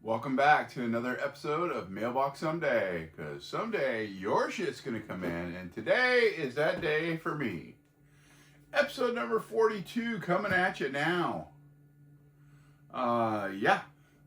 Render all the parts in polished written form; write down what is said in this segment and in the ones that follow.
Welcome back to another episode of Mailbox Someday, because someday your shit's gonna come in, and today is that day for me. Episode number 42 coming at you now.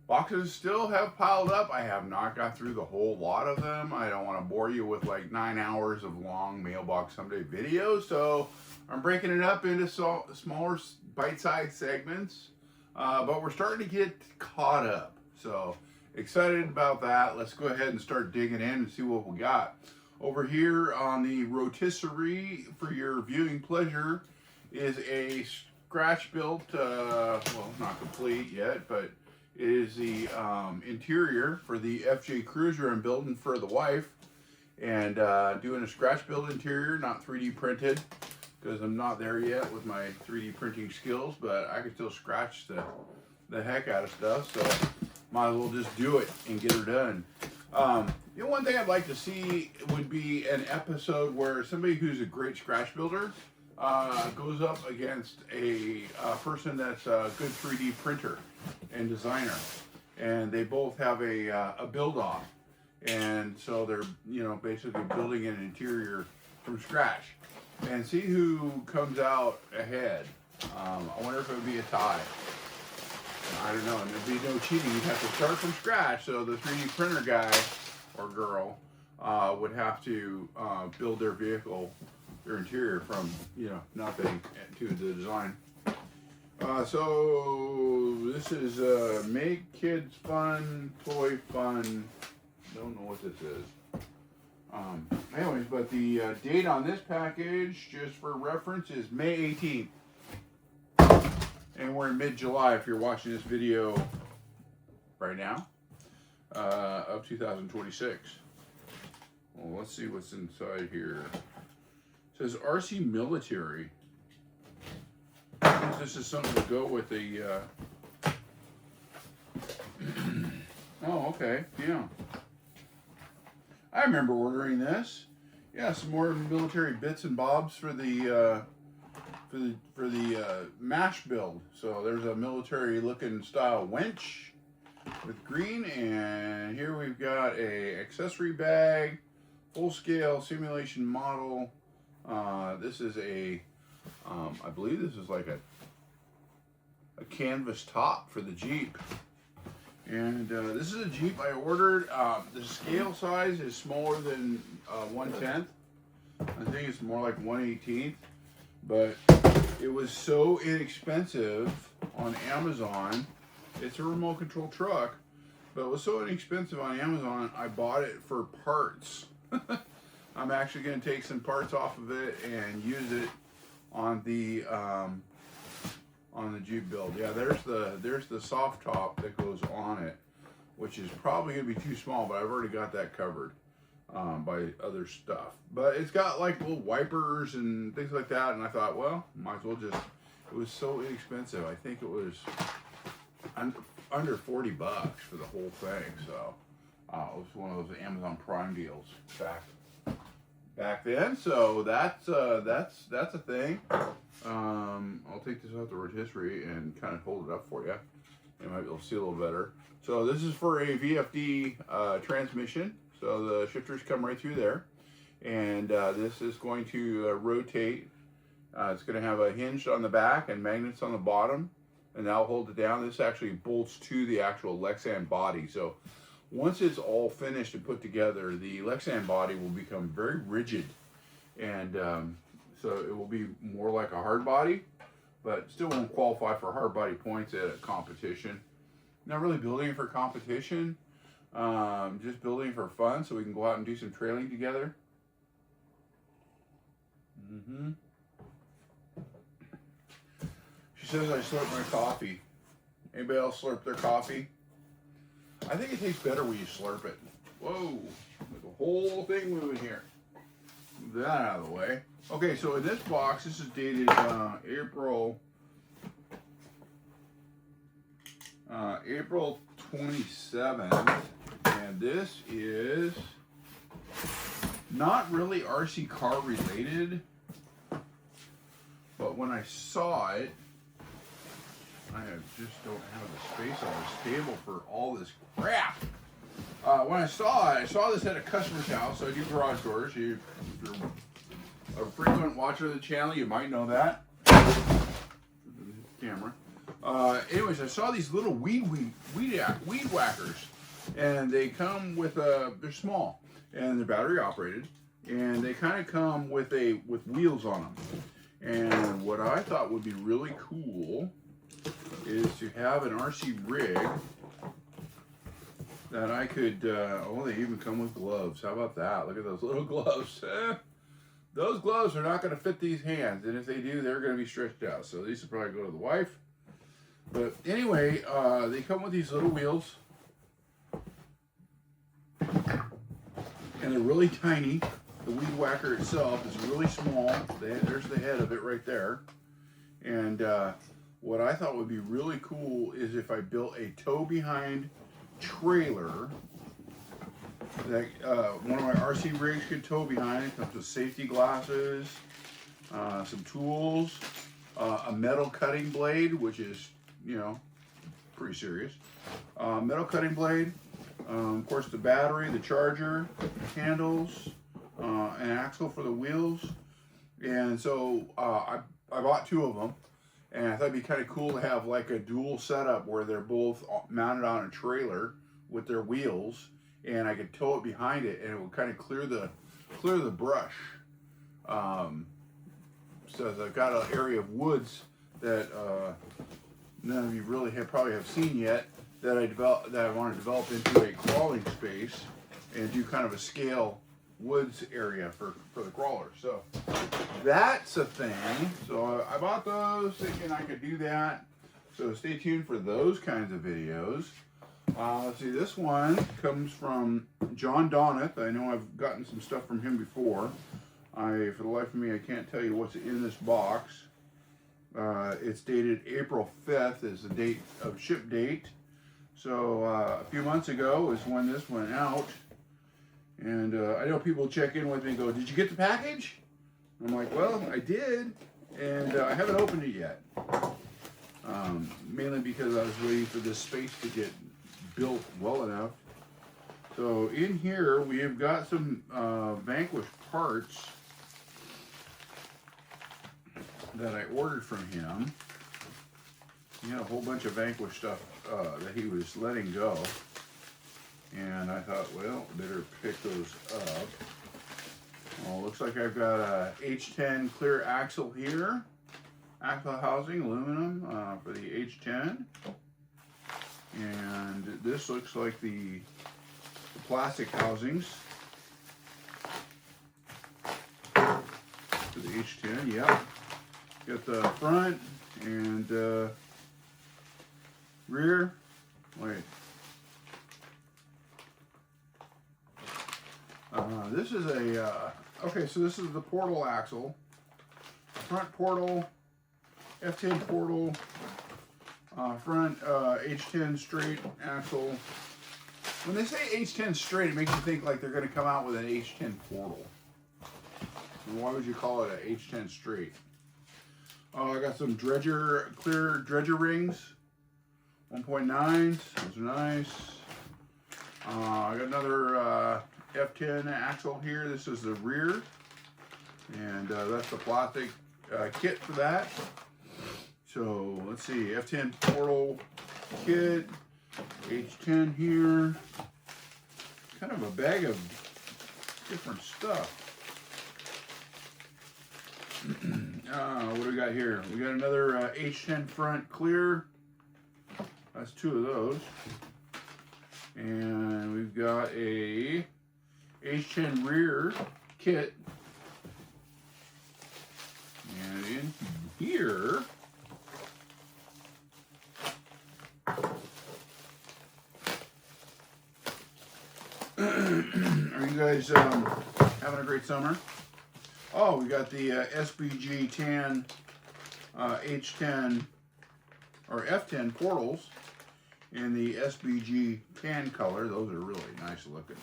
Boxes still have piled up. I have not got through the whole lot of them. I don't want to bore you with like 9 hours of long Mailbox Someday videos, so I'm breaking it up into smaller bite-sized segments, but we're starting to get caught up. So excited about that. Let's go ahead and start digging in and see what we got. Over here on the rotisserie for your viewing pleasure is a scratch built, well, not complete yet, but it is the interior for the FJ Cruiser I'm building for the wife. And doing a scratch build interior, not 3D printed, because I'm not there yet with my 3D printing skills, but I can still scratch the heck out of stuff. So might as well just do it and get her done. One thing I'd like to see would be an episode where somebody who's a great scratch builder goes up against a person that's a good 3D printer and designer, and they both have a build off, and so they're basically building an interior from scratch, and see who comes out ahead. I wonder if it would be a tie. I don't know, and there'd be no cheating. You'd have to start from scratch, so the 3D printer guy or girl would have to build their vehicle, their interior from nothing to the design. So this is Make Kids Fun, Toy Fun. Don't know what this is. Anyways, but the date on this package, just for reference, is May 18th. And we're in mid-July if you're watching this video right now, of 2026. Well, let's see what's inside here. It says RC Military. I think this is something to go with the... Oh, okay, yeah. I remember ordering this. Yeah, some more military bits and bobs for the MASH build. So there's a military looking style winch with green, and here we've got a accessory bag, full scale simulation model. This is I believe this is like a canvas top for the Jeep. And this is a Jeep I ordered. The scale size is smaller than 1/10. I think it's more like 1/18. But it was so inexpensive on Amazon. It's a remote control truck, but it was so inexpensive on Amazon, I bought it for parts. I'm actually going to take some parts off of it and use it on the Jeep build. Yeah, there's the soft top that goes on it, which is probably going to be too small, but I've already got that covered by other stuff. But it's got like little wipers and things like that, and I thought, well, might as well just, it was so inexpensive. I think it was under $40 for the whole thing. So it was one of those Amazon Prime deals back then. So that's a thing. I'll take this out the rotisserie and kind of hold it up for you. You might be able to see a little better. So this is for a VFD transmission. So the shifters come right through there, and this is going to rotate. It's going to have a hinge on the back and magnets on the bottom, and that'll hold it down. This actually bolts to the actual Lexan body. So once it's all finished and put together, the Lexan body will become very rigid, and so it will be more like a hard body, but still won't qualify for hard body points at a competition. Not really building it for competition. Just building for fun so we can go out and do some trailing together. She says I slurp my coffee. Anybody else slurp their coffee? I think it tastes better when you slurp it. Whoa, the whole thing moving here. Move that out of the way. Okay, so in this box, this is dated April 27th. And this is not really RC car related, but when I saw it, just don't have the space on this table for all this crap. When I saw this at a customer's house. So I do garage doors. If you're a frequent watcher of the channel, you might know that. Camera. Anyways, I saw these little weed whackers, and they come with they're small and they're battery operated, and they kind of come with wheels on them. And what I thought would be really cool is to have an RC rig that I could, they even come with gloves. How about that? Look at those little gloves. Those gloves are not going to fit these hands, and if they do, they're going to be stretched out. So these will probably go to the wife. But anyway, they come with these little wheels, and they're really tiny. The weed whacker itself is really small. There's the head of it right there. And what I thought would be really cool is if I built a tow-behind trailer that one of my RC rigs could tow behind. It comes with safety glasses, some tools, a metal cutting blade, which is, pretty serious. Metal cutting blade, of course the battery, the charger, handles, an axle for the wheels. And so I bought 2 of them, and I thought it'd be kind of cool to have like a dual setup where they're both mounted on a trailer with their wheels, and I could tow it behind it, and it would kind of clear the brush. So I've got an area of woods that none of you really probably have seen yet, that I want to develop into a crawling space and do kind of a scale woods area for the crawler. So that's a thing. So I bought those thinking I could do that. So stay tuned for those kinds of videos. Let's see, this one comes from John Doneth. I know I've gotten some stuff from him before. For the life of me, I can't tell you what's in this box. It's dated April 5th is the date of ship date. So a few months ago is when this went out. And I know people check in with me and go, "Did you get the package?" I'm like, "Well, I did, and I haven't opened it yet." Mainly because I was waiting for this space to get built well enough. So in here we have got some Vanquish parts that I ordered from him. He had a whole bunch of Vanquish stuff that he was letting go. And I thought, well, better pick those up. Well, looks like I've got a H10 clear axle here. Axle housing, aluminum for the H10. And this looks like the plastic housings for the H10, yep. Got the front and rear. Wait. This is a, okay, so this is the portal axle. Front portal, F10 portal, front H10 straight axle. When they say H10 straight, it makes you think like they're going to come out with an H10 portal. And why would you call it an H10 straight? I got some clear dredger rings, 1.9s. Those are nice. I got another F10 axle here. This is the rear, and that's the plastic kit for that. So let's see, F10 portal kit, H10 here, kind of a bag of different stuff. What do we got here? We got another H10 front clear. That's 2 of those. And we've got a H10 rear kit. And in here, are you guys having a great summer? Oh, we got the SBG tan H10 or F10 portals in the SBG tan color. Those are really nice looking.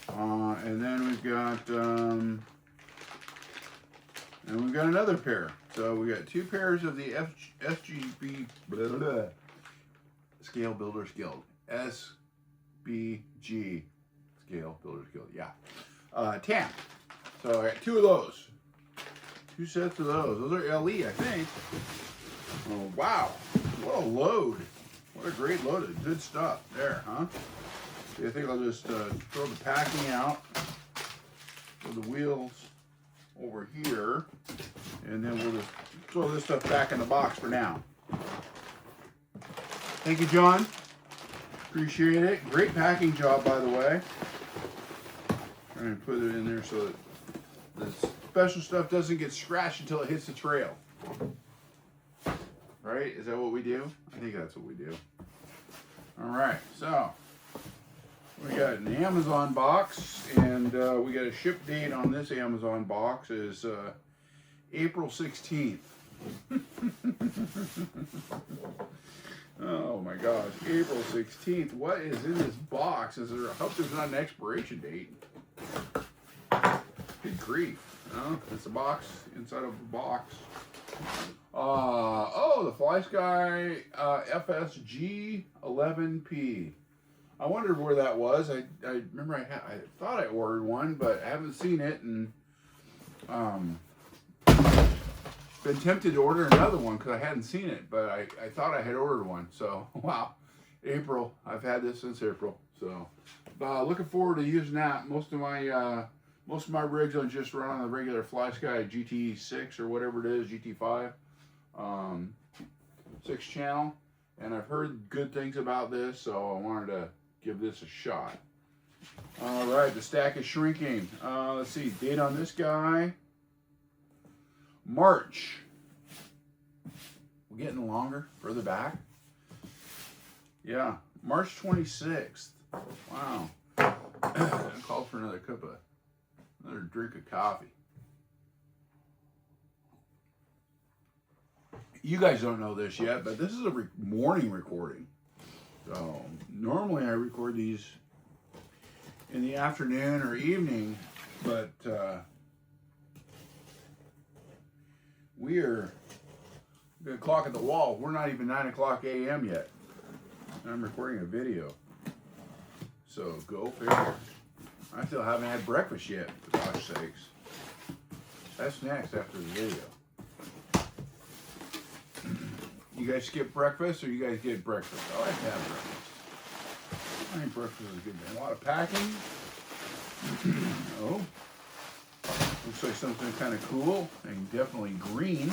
And then we've got And we've got another pair. So we got 2 pairs of the SGB blah, blah, blah, Scale Builders Guild. SBG Scale Builders Guild. Yeah. Tan. So I got 2 of those. 2 sets of those. Those are LE, I think. Oh, wow. What a load. What a great load of good stuff there, huh? I think I'll just throw the packing out with the wheels over here, and then we'll just throw this stuff back in the box for now. Thank you, John. Appreciate it. Great packing job, by the way. I'm going to put it in there so that the special stuff doesn't get scratched until it hits the trail. Right? Is that what we do? I think that's what we do. All right, so we got an Amazon box, and we got a ship date on this Amazon box is April 16th. Oh my gosh, April 16th. What is in this box? I hope there's not an expiration date. Good grief. No, it's a box inside of a box. Oh, the Fly Sky FSG 11P. I wondered where that was. I remember I thought I ordered one, but I haven't seen it, and been tempted to order another one because I hadn't seen it, but I thought I had ordered one. So wow, April. I've had this since April. So looking forward to using that. Most of my rigs I just run on the regular Fly Sky GT6 or whatever it is, GT5, 6 channel, and I've heard good things about this, so I wanted to give this a shot. All right, the stack is shrinking. Let's see, date on this guy, March. We're getting longer, further back. Yeah, March 26th. Wow. I called for another drink of coffee. You guys don't know this yet, but this is a morning recording. So normally I record these in the afternoon or evening, but we're the clock at the wall. We're not even 9 o'clock a.m. yet. I'm recording a video. So go figure. I still haven't had breakfast yet, for gosh sakes. That's next after the video. You guys skip breakfast, or you guys get breakfast? I like to have breakfast. I think breakfast is good. A lot of packing. Oh, looks like something kind of cool and definitely green.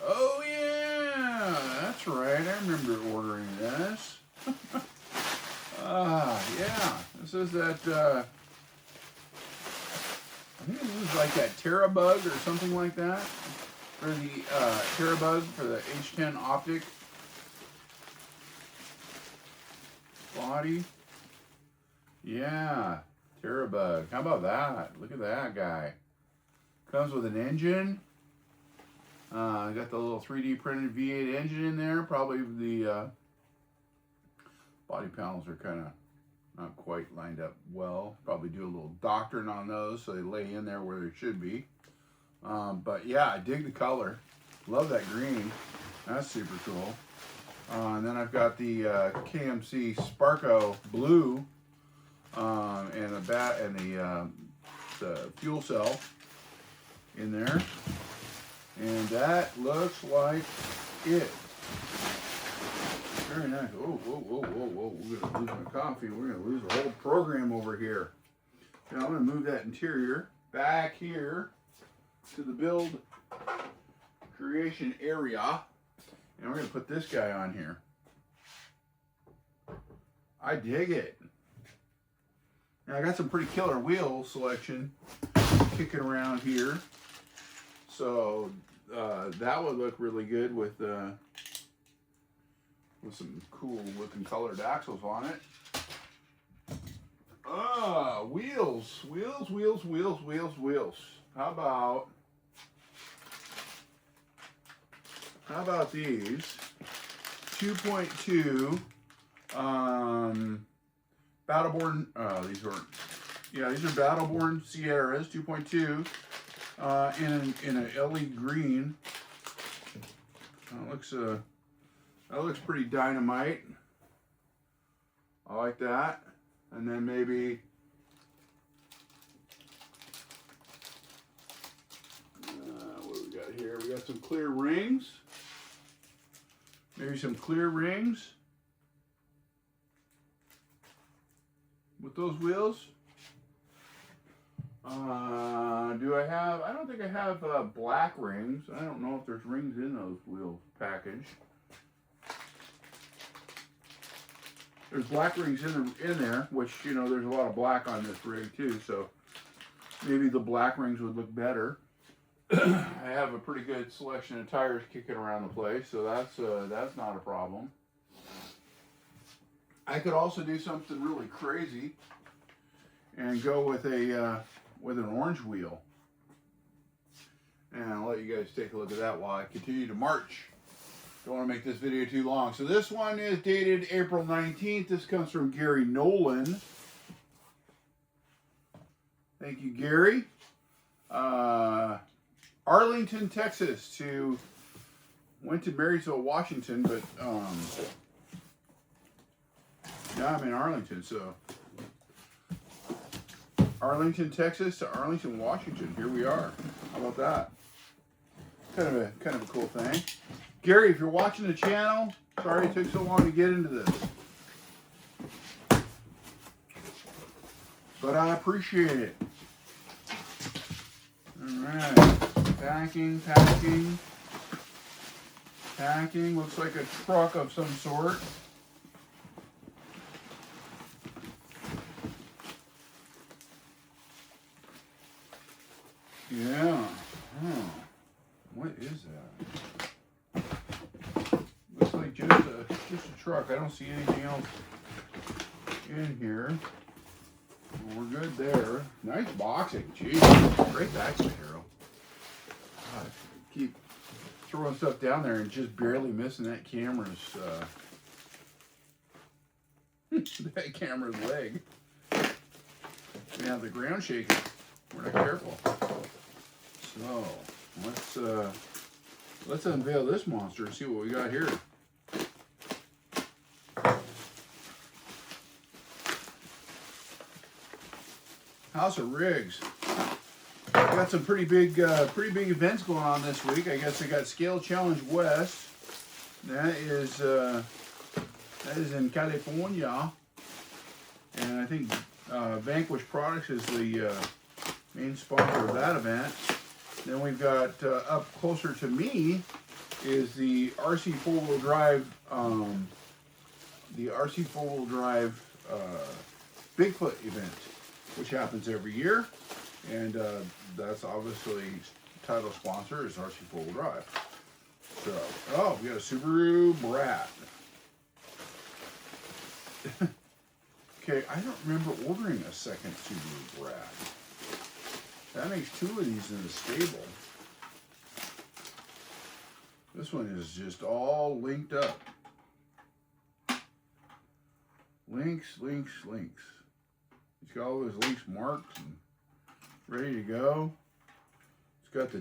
Oh yeah, that's right. I remember ordering this. Yeah. This is that. I think this is like that Terra bug or something like that. For the Terra bug for the H10 optic body. Yeah, Terra bug. How about that? Look at that guy. Comes with an engine. Got the little 3D printed V8 engine in there. Probably the body panels are kind of not quite lined up well. Probably do a little doctoring on those so they lay in there where they should be. But yeah, I dig the color. Love that green. That's super cool. And then I've got the KMC Sparko blue and the fuel cell in there. And that looks like it. Very nice. Oh, whoa, whoa, whoa, whoa. We're going to lose my coffee. We're going to lose the whole program over here. Now I'm going to move that interior back here to the build creation area. And we're going to put this guy on here. I dig it. Now I got some pretty killer wheel selection kicking around here. So that would look really good with some cool looking colored axles on it. Wheels. How about these 2.2 Battleborn? These are Battleborn Sierras 2.2 in a LE green. That looks pretty dynamite. I like that. And then maybe what do we got here? We got some clear rings. Maybe some clear rings with those wheels. Do I have? I don't think I have black rings. I don't know if there's rings in those wheel package. There's black rings in there, which, you know, there's a lot of black on this rig too, so maybe the black rings would look better. I have a pretty good selection of tires kicking around the place, so that's not a problem. I could also do something really crazy and go with an orange wheel. And I'll let you guys take a look at that while I continue to march. Don't want to make this video too long. So this one is dated April 19th. This comes from Gary Nolan. Thank you, Gary. Arlington, Texas went to Marysville, Washington, but yeah, I'm in Arlington, so Arlington, Texas to Arlington, Washington. Here we are. How about that? Kind of a cool thing. Gary, if you're watching the channel, sorry it took so long to get into this, but I appreciate it. All right, packing. Looks like a truck of some sort. Yeah. Oh, what is that? Looks like just a truck. I don't see anything else in here. Well, we're good there. Nice boxing. Jeez. Great vacuum, Hero. God, keep throwing stuff down there and just barely missing that camera's that camera's leg. Yeah, the ground shaking. We're not careful. So let's unveil this monster and see what we got here. House of Rigs. Got some pretty big events going on this week. I guess I got Scale Challenge West. That is in California, and I think Vanquish Products is the main sponsor of that event. Then we've got up closer to me is the RC four-wheel drive, Bigfoot event, which happens every year, and that's obviously title sponsor is RC four-wheel drive. So, oh, we got a Subaru Brat. Okay, I don't remember ordering a second Subaru Brat. That makes two of these in the stable. This one is just all linked up. Links. It's got all those links marked and ready to go. It's got the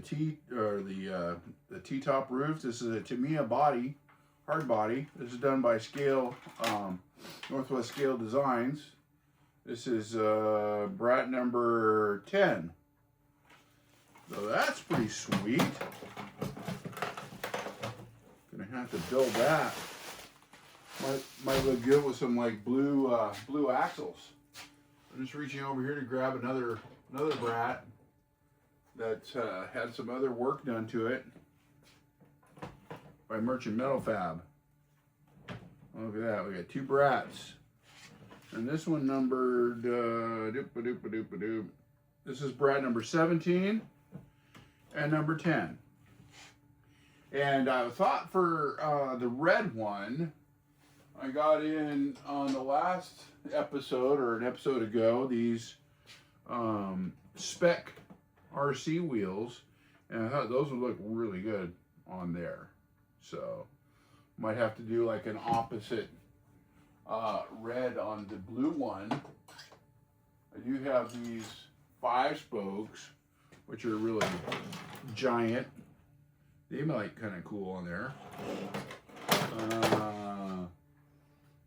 T-top roof. This is a Tamiya body, hard body. This is done by Scale, Northwest Scale Designs. This is Brat number 10. So that's pretty sweet. Gonna have to build that. Might look good with some like blue axles. I'm just reaching over here to grab another Brat that's had some other work done to it by Merchant Metal Fab. Look at that. We got two Brats, and this one numbered This is Brat number 17 and number 10. And I thought for the red one, I got in on the last episode or an episode ago these spec RC wheels, and I thought those would look really good on there. So might have to do like an opposite red on the blue one. I do have these 5 spokes which are really giant. They might kind of cool on there.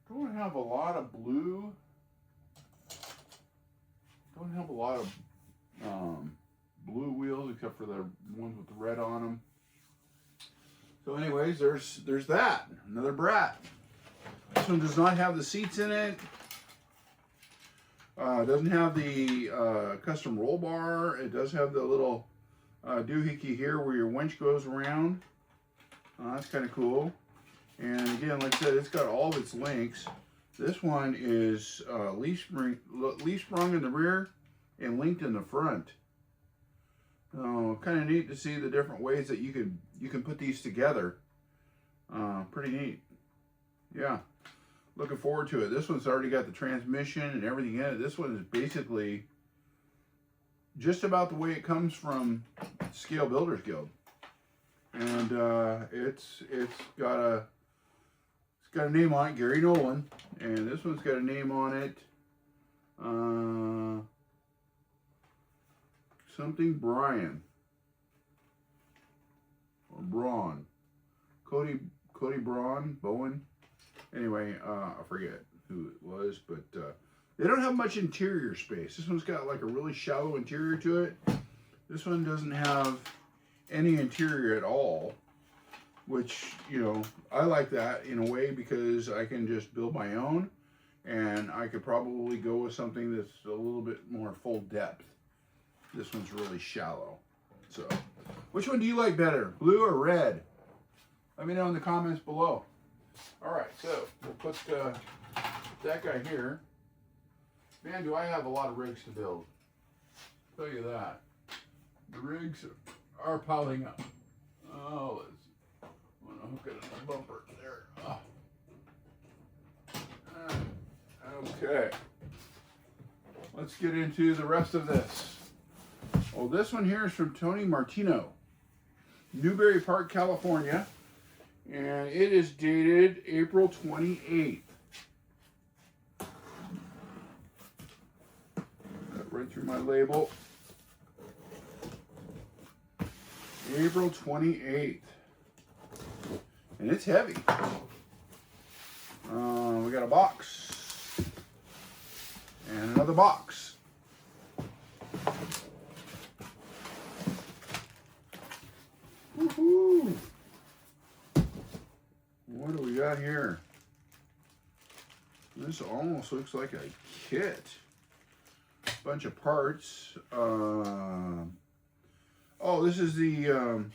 Don't have a lot of blue. Don't have a lot of blue wheels except for the ones with the red on them. So anyways, there's that. Another Brat. This one does not have the seats in it. Doesn't have the custom roll bar. It does have the little doohickey here where your winch goes around. That's kind of cool. And again, like I said, it's got all of its links. This one is leaf sprung in the rear and linked in the front. Kind of neat to see the different ways that you can put these together. Pretty neat. Yeah, looking forward to it. This one's already got the transmission and everything in it. This one is basically just about the way it comes from Scale Builders Guild, and it's got a name on it, Gary Nolan, and this one's got a name on it, something Brian or Braun, Cody Braun, Bowen. Anyway, I forget who it was, but they don't have much interior space. This one's got like a really shallow interior to it. This one doesn't have any interior at all, which, you know, I like that in a way because I can just build my own, and I could probably go with something that's a little bit more full depth. This one's really shallow. So, which one do you like better, blue or red? Let me know in the comments below. All right, so we'll put that guy here. Man, do I have a lot of rigs to build. I'll tell you that. The rigs are piling up. Oh, I'm gonna hook it in the bumper there. Okay. Let's get into the rest of this. Well, this one here is from Tony Martino, Newberry Park, California, and it is dated April 28th. Got right through my label. April 28th. And it's heavy. We got a box. And another box. Woohoo! What do we got here? This almost looks like a kit. Bunch of parts. Oh, this is the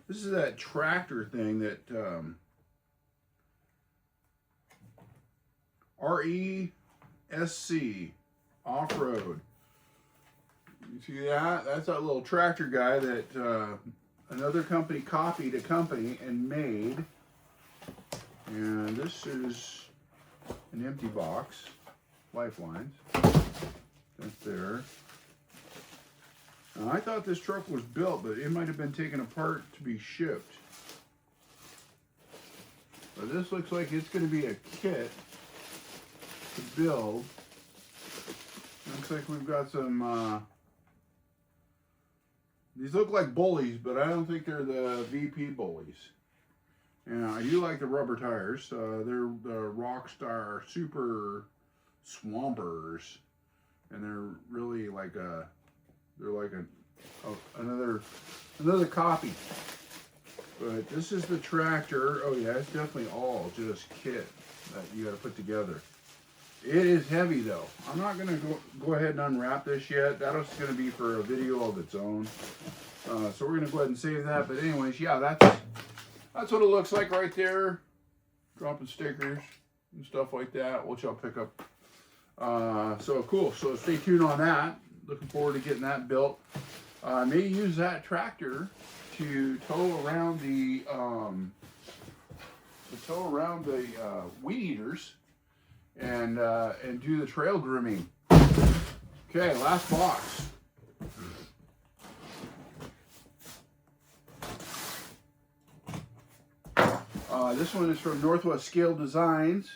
this is that tractor thing that RESC off-road. You see that? That's that little tractor guy that another company copied a company and made. And this is an empty box. Lifelines. That's there. Now, I thought this truck was built, but it might have been taken apart to be shipped. But this looks like it's going to be a kit to build. Looks like we've got some, these look like bullies, but I don't think they're the VP bullies. And I do like the rubber tires. They're the Rockstar Super Swampers. And they're really like a, another copy. But this is the tractor. Oh yeah, it's definitely all just kit that you got to put together. It is heavy though. I'm not gonna go ahead and unwrap this yet. That's gonna be for a video of its own. So we're gonna go ahead and save that. But anyways, yeah, that's what it looks like right there. Dropping stickers and stuff like that, which I'll pick up. So cool. So stay tuned on that. Looking forward to getting that built. I may use that tractor to tow around the weed eaters and do the trail grooming. Okay, last box. This one is from Northwest Scale Designs,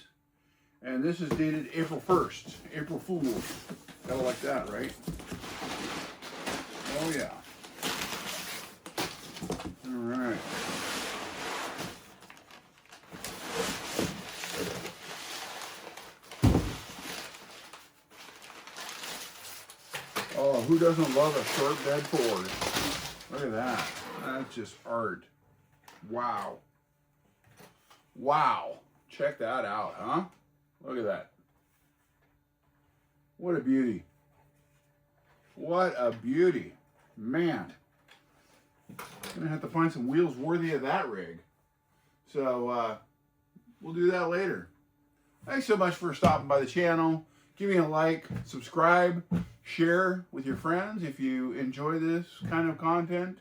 and this is dated April 1st. April Fool's. Gotta like that, right? Oh yeah. All right. Oh, who doesn't love a short bed Ford? Look at that. That's just art. Wow. Wow. Check that out, huh? Look at that. What a beauty. What a beauty. Man. I'm going to have to find some wheels worthy of that rig. So, we'll do that later. Thanks so much for stopping by the channel. Give me a like, subscribe, share with your friends if you enjoy this kind of content.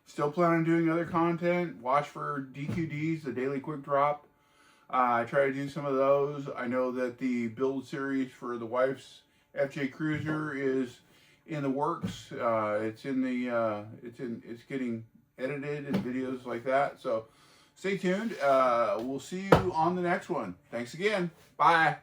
Still plan on doing other content. Watch for DQDs, the Daily Quick Drop. I try to do some of those. I know that the build series for the wife's FJ Cruiser is in the works. It's getting edited and videos like that. So stay tuned. We'll see you on the next one. Thanks again. Bye.